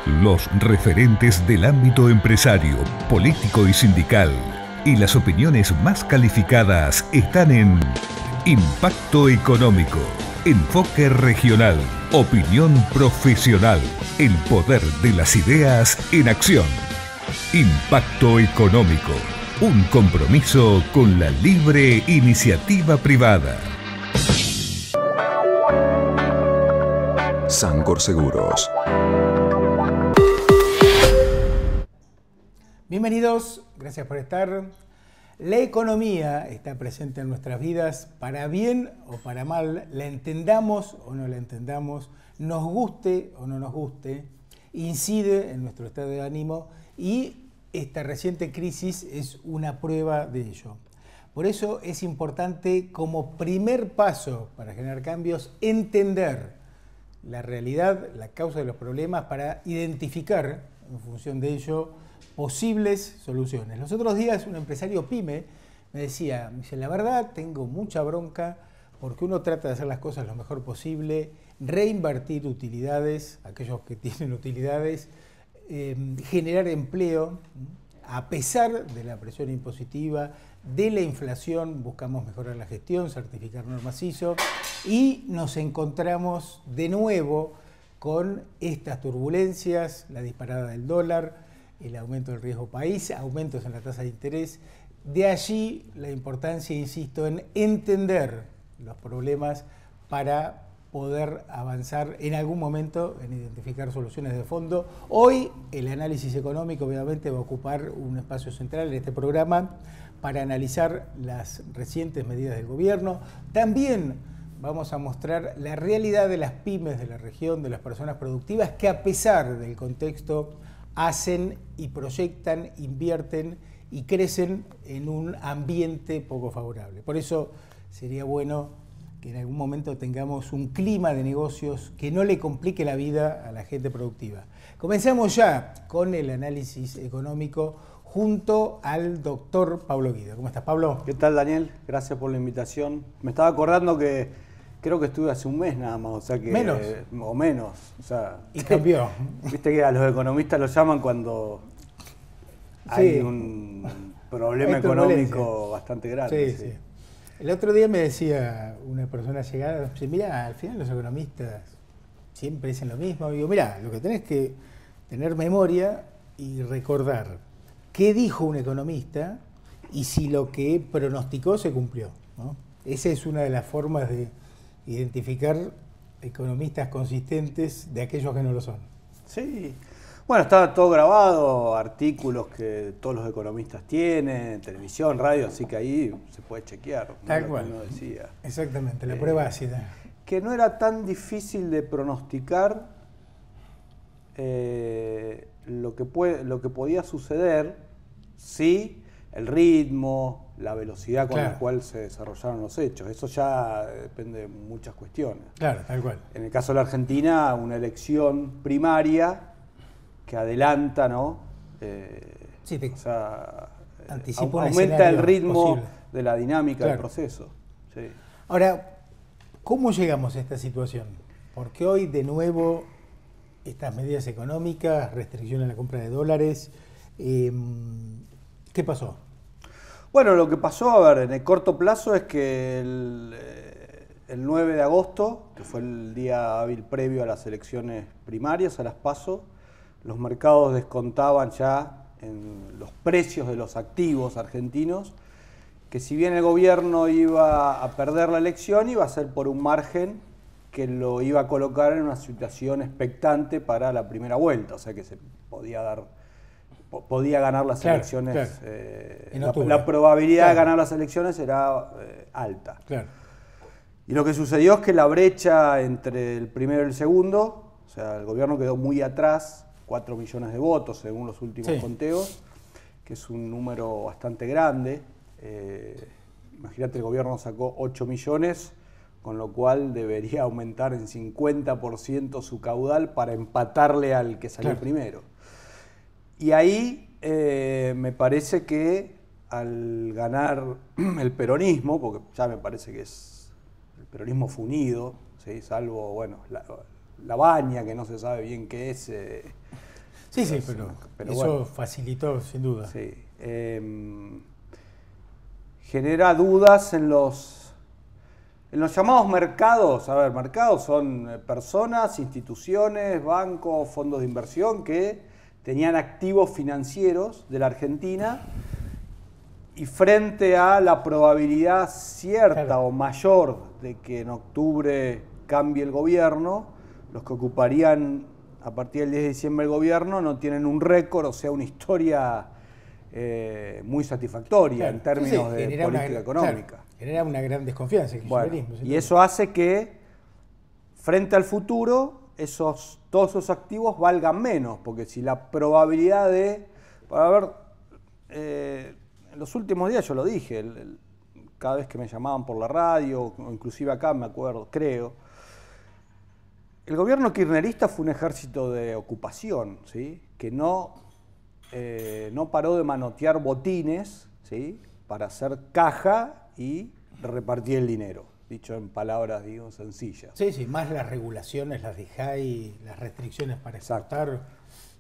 Los referentes del ámbito empresario, político y sindical y las opiniones más calificadas están en Impacto Económico, enfoque regional, opinión profesional, el poder de las ideas en acción. Impacto Económico, un compromiso con la libre iniciativa privada. Sancor Seguros. Bienvenidos, gracias por estar. La economía está presente en nuestras vidas, para bien o para mal, la entendamos o no la entendamos, nos guste o no nos guste, incide en nuestro estado de ánimo y esta reciente crisis es una prueba de ello. Por eso es importante, como primer paso para generar cambios, entender la realidad, la causa de los problemas para identificar, en función de ello, posibles soluciones. Los otros días un empresario pyme me decía, la verdad tengo mucha bronca porque uno trata de hacer las cosas lo mejor posible, reinvertir utilidades, aquellos que tienen utilidades, generar empleo, a pesar de la presión impositiva, de la inflación, buscamos mejorar la gestión, certificar normas ISO y nos encontramos de nuevo con estas turbulencias, la disparada del dólar, el aumento del riesgo país, aumentos en la tasa de interés. De allí la importancia, insisto, en entender los problemas para poder avanzar en algún momento en identificar soluciones de fondo. Hoy el análisis económico obviamente va a ocupar un espacio central en este programa para analizar las recientes medidas del gobierno. También vamos a mostrar la realidad de las pymes de la región, de las personas productivas que a pesar del contexto hacen y proyectan, invierten y crecen en un ambiente poco favorable. Por eso sería bueno que en algún momento tengamos un clima de negocios que no le complique la vida a la gente productiva. Comenzamos ya con el análisis económico junto al doctor Pablo Guido. ¿Cómo estás, Pablo? ¿Qué tal, Daniel? Gracias por la invitación. Me estaba acordando que creo que estuve hace un mes nada más, o sea que... ¿Menos? O menos, o sea... Y cambió. Viste que a los economistas los llaman cuando hay un problema económico bastante grande. Sí. El otro día me decía una persona llegada, mira, al final los economistas siempre dicen lo mismo. Digo, mira, lo que tenés que tener memoria y recordar qué dijo un economista y si lo que pronosticó se cumplió, ¿no? Esa es una de las formas de identificar economistas consistentes de aquellos que no lo son. Sí. Bueno, está todo grabado, artículos que todos los economistas tienen, televisión, radio, así que ahí se puede chequear. Tal cual. Uno decía. Exactamente, la prueba ácida. Que no era tan difícil de pronosticar lo que podía suceder si el ritmo, la velocidad con la cual se desarrollaron los hechos. Eso ya depende de muchas cuestiones. Claro, tal cual. En el caso de la Argentina, una elección primaria que adelanta, ¿no? O sea, aumenta el ritmo posible de la dinámica del proceso. Sí. Ahora, ¿cómo llegamos a esta situación? Porque hoy, de nuevo, estas medidas económicas, restricción a la compra de dólares, ¿qué pasó? Bueno, lo que pasó, a ver, en el corto plazo es que el 9 de agosto, que fue el día hábil previo a las elecciones primarias, a las PASO, los mercados descontaban ya en los precios de los activos argentinos que si bien el gobierno iba a perder la elección, iba a ser por un margen que lo iba a colocar en una situación expectante para la primera vuelta, o sea que se podía ganar las elecciones. La probabilidad de ganar las elecciones era alta. Y lo que sucedió es que la brecha entre el primero y el segundo, o sea, el gobierno quedó muy atrás, 4 millones de votos según los últimos conteos, que es un número bastante grande. Imagínate, el gobierno sacó 8 millones, con lo cual debería aumentar en 50% su caudal para empatarle al que salió primero. Y ahí me parece que al ganar el peronismo, porque ya me parece que el peronismo fue unido, ¿sí? Salvo, bueno, la Baña, que no se sabe bien qué es, Sí, sí, pero eso bueno, facilitó sin duda. Sí. Genera dudas en los llamados mercados. A ver, mercados son personas, instituciones, bancos, fondos de inversión que tenían activos financieros de la Argentina y frente a la probabilidad cierta claro, o mayor de que en octubre cambie el gobierno, los que ocuparían a partir del 10 de diciembre el gobierno no tienen un récord, o sea, una historia muy satisfactoria claro, en términos de política económica. Claro, genera una gran desconfianza. Bueno, y eso hace que, frente al futuro, todos esos activos valgan menos, porque si la probabilidad de... Para ver, en los últimos días yo lo dije, cada vez que me llamaban por la radio, o inclusive acá me acuerdo, creo, el gobierno kirchnerista fue un ejército de ocupación, ¿sí? Que no paró de manotear botines, ¿sí? Para hacer caja y repartir el dinero, dicho en palabras, digo, sencillas. Sí, sí, más las regulaciones, las de JAI, las restricciones para exportar.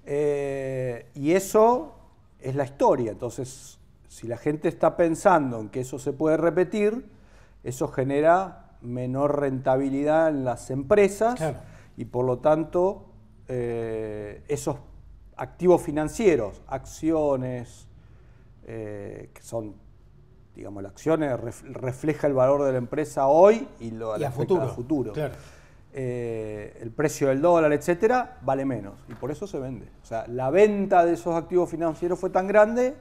Y eso es la historia. Entonces, si la gente está pensando en que eso se puede repetir, eso genera menor rentabilidad en las empresas claro, y por lo tanto esos activos financieros, acciones, que son, digamos, las acciones refleja el valor de la empresa hoy y lo afecta a futuro. Claro. El precio del dólar, etcétera, vale menos y por eso se vende. O sea, la venta de esos activos financieros fue tan grande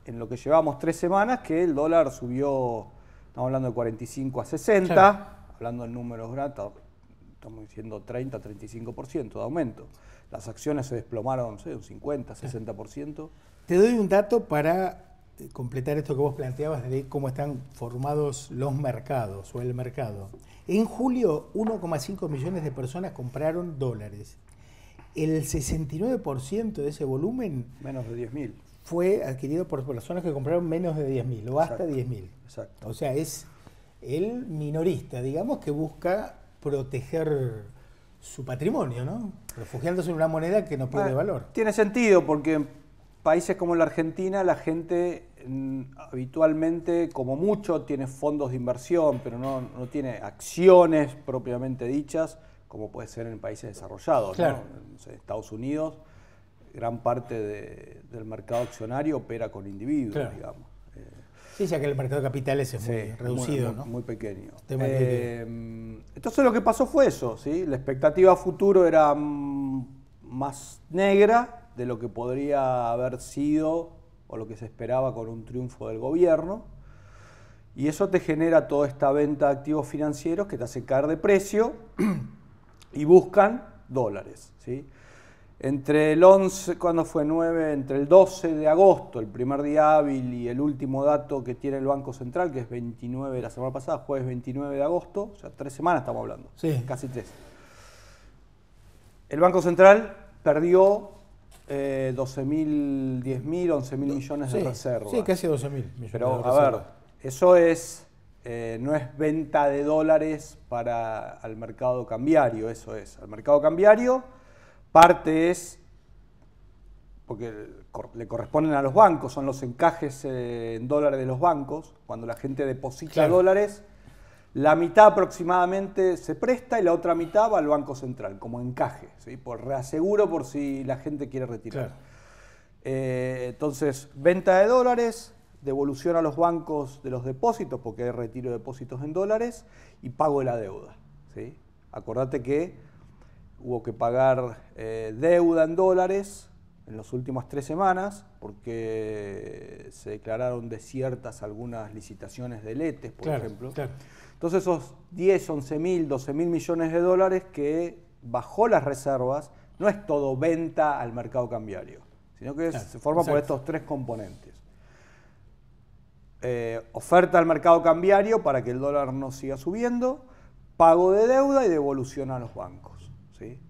en lo que llevamos 3 semanas que el dólar subió, estamos hablando de 45 a 60, claro, hablando en números grandes, estamos diciendo 30, 35% de aumento. Las acciones se desplomaron, no sé, un 50, 60%. Te doy un dato para completar esto que vos planteabas de cómo están formados los mercados o el mercado. En julio, 1,5 millones de personas compraron dólares. El 69% de ese volumen... Menos de 10.000. Fue adquirido por personas que compraron menos de 10.000 o hasta 10.000. Exacto. O sea, es el minorista, digamos, que busca proteger su patrimonio, ¿no? Refugiándose en una moneda que no pierde valor. Tiene sentido porque en países como la Argentina la gente habitualmente, como mucho, tiene fondos de inversión, pero no tiene acciones propiamente dichas, como puede ser en países desarrollados, claro, ¿no? En Estados Unidos, gran parte del mercado accionario opera con individuos, claro, digamos. Sí, ya que el mercado de capitales es muy reducido, ¿no? Muy pequeño. Entonces lo que pasó fue eso, ¿sí? La expectativa a futuro era más negra de lo que podría haber sido o lo que se esperaba con un triunfo del gobierno. Y eso te genera toda esta venta de activos financieros que te hace caer de precio y buscan dólares, ¿sí? Entre el 11, ¿cuándo fue? 9, entre el 12 de agosto, el primer día hábil, y el último dato que tiene el Banco Central, que es 29, la semana pasada, jueves 29 de agosto, o sea, 3 semanas estamos hablando, sí, casi 3. El Banco Central perdió 12.000, 10.000, 11.000 millones de reservas. Sí, casi 12.000 millones. Pero, de reservas. A ver, eso es, no es venta de dólares al mercado cambiario, eso es. Al mercado cambiario, parte es, porque le corresponden a los bancos, son los encajes en dólares de los bancos. Cuando la gente deposita claro, dólares, la mitad aproximadamente se presta y la otra mitad va al Banco Central, como encaje, ¿sí? Por reaseguro por si la gente quiere retirar. Claro. Entonces, venta de dólares, devolución a los bancos de los depósitos, porque hay retiro de depósitos en dólares, y pago de la deuda, ¿sí? Acordate que hubo que pagar deuda en dólares en las últimas 3 semanas, porque se declararon desiertas algunas licitaciones de letes, por ejemplo. Claro. Entonces esos 10, 11.000, 12.000 millones de dólares que bajó las reservas, no es todo venta al mercado cambiario, sino que se forma por estos 3 componentes. Oferta al mercado cambiario para que el dólar no siga subiendo, pago de deuda y devolución a los bancos, ¿sí?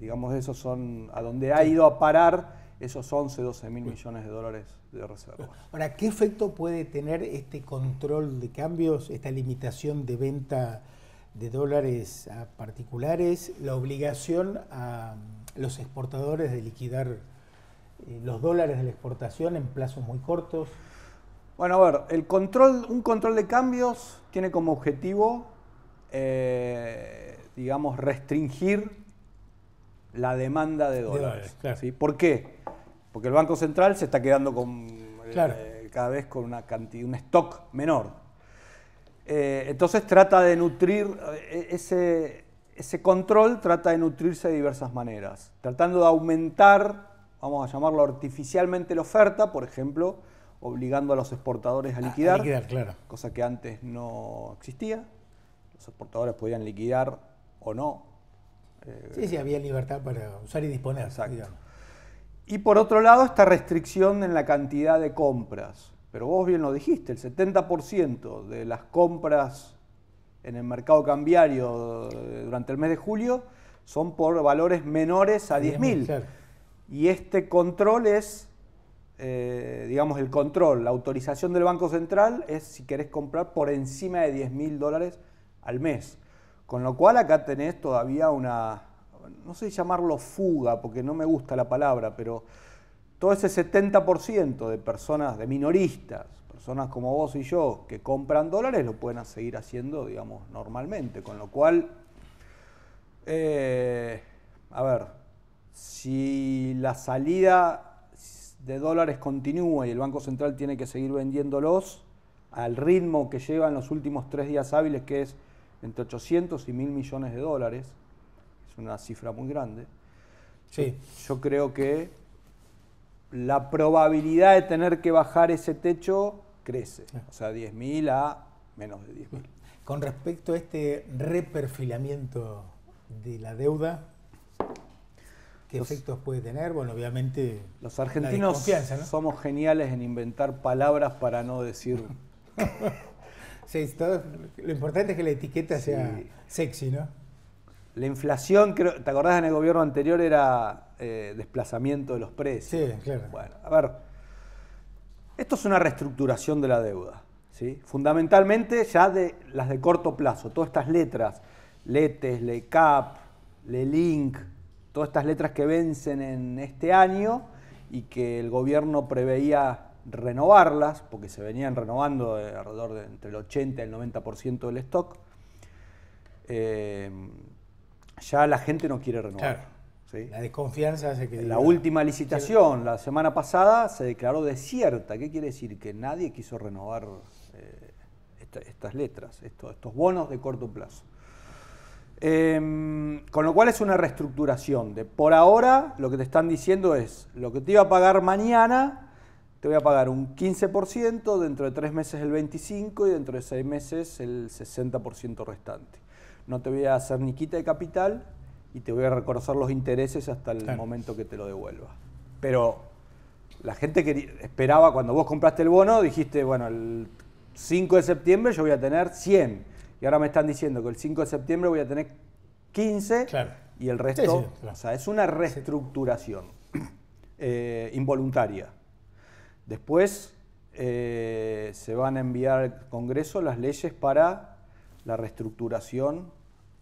Digamos, esos son a donde ha ido a parar esos 11, 12.000 millones de dólares de reserva. Ahora, ¿qué efecto puede tener este control de cambios, esta limitación de venta de dólares a particulares, la obligación a los exportadores de liquidar los dólares de la exportación en plazos muy cortos? Bueno, a ver, un control de cambios tiene como objetivo, digamos, restringir la demanda de dólares. Claro. ¿Sí? ¿Por qué? Porque el Banco Central se está quedando con Claro. cada vez con una cantidad, un stock menor. Entonces trata de nutrir, ese control trata de nutrirse de diversas maneras, tratando de aumentar, vamos a llamarlo artificialmente, la oferta, por ejemplo, obligando a los exportadores a liquidar, Claro. cosa que antes no existía. Los exportadores podían liquidar o no. Sí, había libertad para usar y disponer. Exacto. Digamos. Y por otro lado, esta restricción en la cantidad de compras. Pero vos bien lo dijiste, el 70% de las compras en el mercado cambiario durante el mes de julio son por valores menores a 10.000. Claro. Y este control es, digamos, el control, la autorización del Banco Central es si querés comprar por encima de $10.000 al mes. Con lo cual acá tenés todavía una, no sé llamarlo fuga, porque no me gusta la palabra, pero todo ese 70% de personas, de minoristas, personas como vos y yo, que compran dólares, lo pueden seguir haciendo, digamos, normalmente. Con lo cual, a ver, si la salida de dólares continúa y el Banco Central tiene que seguir vendiéndolos al ritmo que lleva en los últimos 3 días hábiles, que es entre 800 y 1.000 millones de dólares, es una cifra muy grande. Sí. Yo creo que la probabilidad de tener que bajar ese techo crece, o sea, 10.000 a menos de 10.000. Con respecto a este reperfilamiento de la deuda, ¿qué efectos puede tener? Bueno, obviamente los argentinos, ¿no?, somos geniales en inventar palabras para no decir... Sí, lo importante es que la etiqueta sea sexy, ¿no? La inflación, creo, ¿te acordás en el gobierno anterior era desplazamiento de los precios? Sí, claro. Bueno, a ver, esto es una reestructuración de la deuda, ¿sí? Fundamentalmente ya de las de corto plazo, todas estas letras, LETES, LECAP, LELINC, todas estas letras que vencen en este año y que el gobierno preveía renovarlas, porque se venían renovando alrededor de entre el 80 y el 90% del stock, ya la gente no quiere renovar. Claro. ¿Sí? La desconfianza hace que... La última licitación, la semana pasada, se declaró desierta. ¿Qué quiere decir? Que nadie quiso renovar estas letras, estos bonos de corto plazo. Con lo cual es una reestructuración. Por ahora, lo que te están diciendo es, lo que te iba a pagar mañana, te voy a pagar un 15%, dentro de 3 meses el 25% y dentro de 6 meses el 60% restante. No te voy a hacer ni quita de capital y te voy a reconocer los intereses hasta el momento que te lo devuelva. Pero la gente que esperaba, cuando vos compraste el bono, dijiste, bueno, el 5 de septiembre yo voy a tener 100. Y ahora me están diciendo que el 5 de septiembre voy a tener 15 y el resto... O sea, es una reestructuración involuntaria. Después se van a enviar al Congreso las leyes para la reestructuración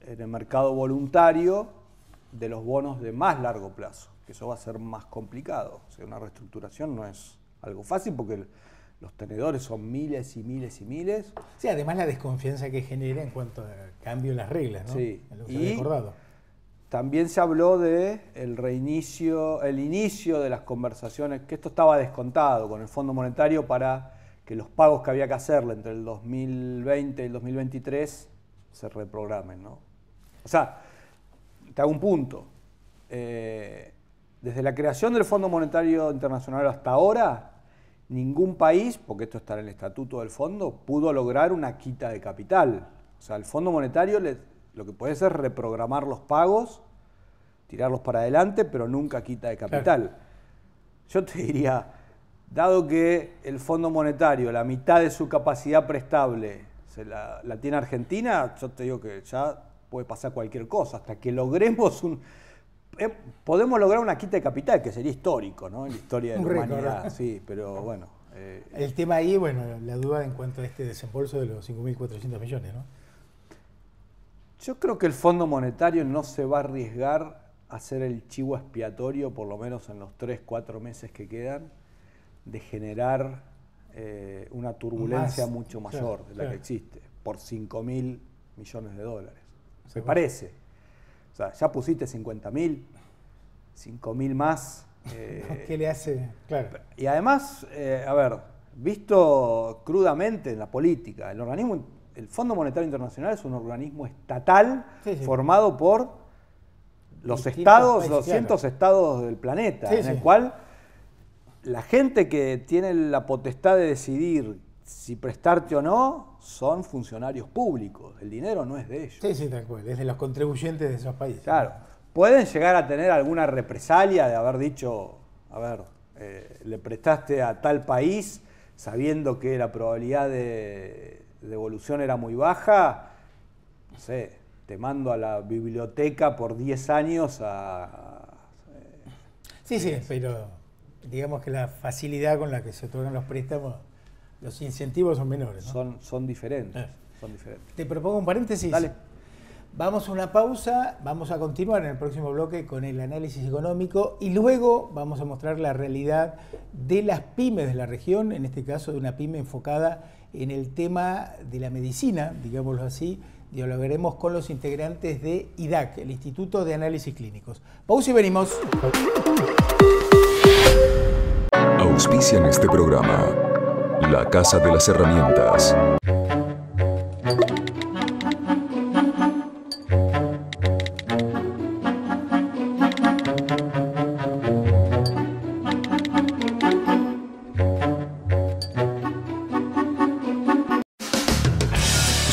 en el mercado voluntario de los bonos de más largo plazo, que eso va a ser más complicado. O sea, una reestructuración no es algo fácil porque los tenedores son miles y miles y miles. Sí, además la desconfianza que genera en cuanto a cambio en las reglas, ¿no? Sí. En lo que se había acordado. También se habló de el inicio de las conversaciones, que esto estaba descontado con el Fondo Monetario para que los pagos que había que hacerle entre el 2020 y el 2023 se reprogramen, ¿no? O sea, te hago un punto. Desde la creación del Fondo Monetario Internacional hasta ahora, ningún país, porque esto está en el estatuto del fondo, pudo lograr una quita de capital. O sea, el Fondo Monetario lo que puede hacer es reprogramar los pagos, tirarlos para adelante, pero nunca quita de capital. Claro. Yo te diría, dado que el Fondo Monetario, la mitad de su capacidad prestable la tiene Argentina, yo te digo que ya puede pasar cualquier cosa, hasta que logremos podemos lograr una quita de capital, que sería histórico, ¿no? En la historia de la humanidad. Sí, pero bueno. El tema ahí, bueno, la duda en cuanto a este desembolso de los 5.400 millones, ¿no? Yo creo que el Fondo Monetario no se va a arriesgar a ser el chivo expiatorio, por lo menos en los 3-4 meses que quedan, de generar una turbulencia mucho mayor de la que existe, por 5.000 millones de dólares. ¿Se parece? O sea, ya pusiste 50.000, 5.000 más. ¿Qué le hace? Claro. Y además, a ver, visto crudamente en la política, el Fondo Monetario Internacional es un organismo estatal formado por los estados, los cientos estados del planeta, en el cual la gente que tiene la potestad de decidir si prestarte o no son funcionarios públicos. El dinero no es de ellos. Sí, tal cual. Es de los contribuyentes de esos países. Claro. Pueden llegar a tener alguna represalia de haber dicho, a ver, le prestaste a tal país sabiendo que la probabilidad de devolución era muy baja, no sé, te mando a la biblioteca por 10 años a... Sí, pero digamos que la facilidad con la que se otorgan los préstamos, los incentivos son menores, ¿no? Son diferentes, son diferentes. Te propongo un paréntesis. Dale. Vamos a una pausa, vamos a continuar en el próximo bloque con el análisis económico y luego vamos a mostrar la realidad de las pymes de la región, en este caso de una pyme enfocada en el tema de la medicina, digámoslo así. Dialogaremos con los integrantes de IDAC, el Instituto de Análisis Clínicos. Pausa y venimos. Auspician este programa La Casa de las Herramientas.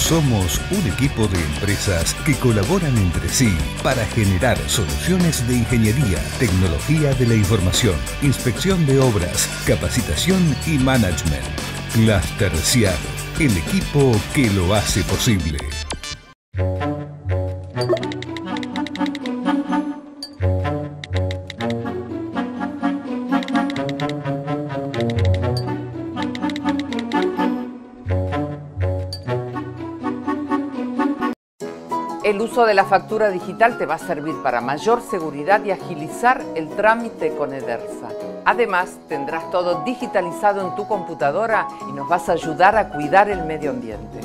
Somos un equipo de empresas que colaboran entre sí para generar soluciones de ingeniería, tecnología de la información, inspección de obras, capacitación y management. Cluster CIAD, el equipo que lo hace posible. El uso de la factura digital te va a servir para mayor seguridad y agilizar el trámite con Edersa. Además, tendrás todo digitalizado en tu computadora y nos vas a ayudar a cuidar el medio ambiente.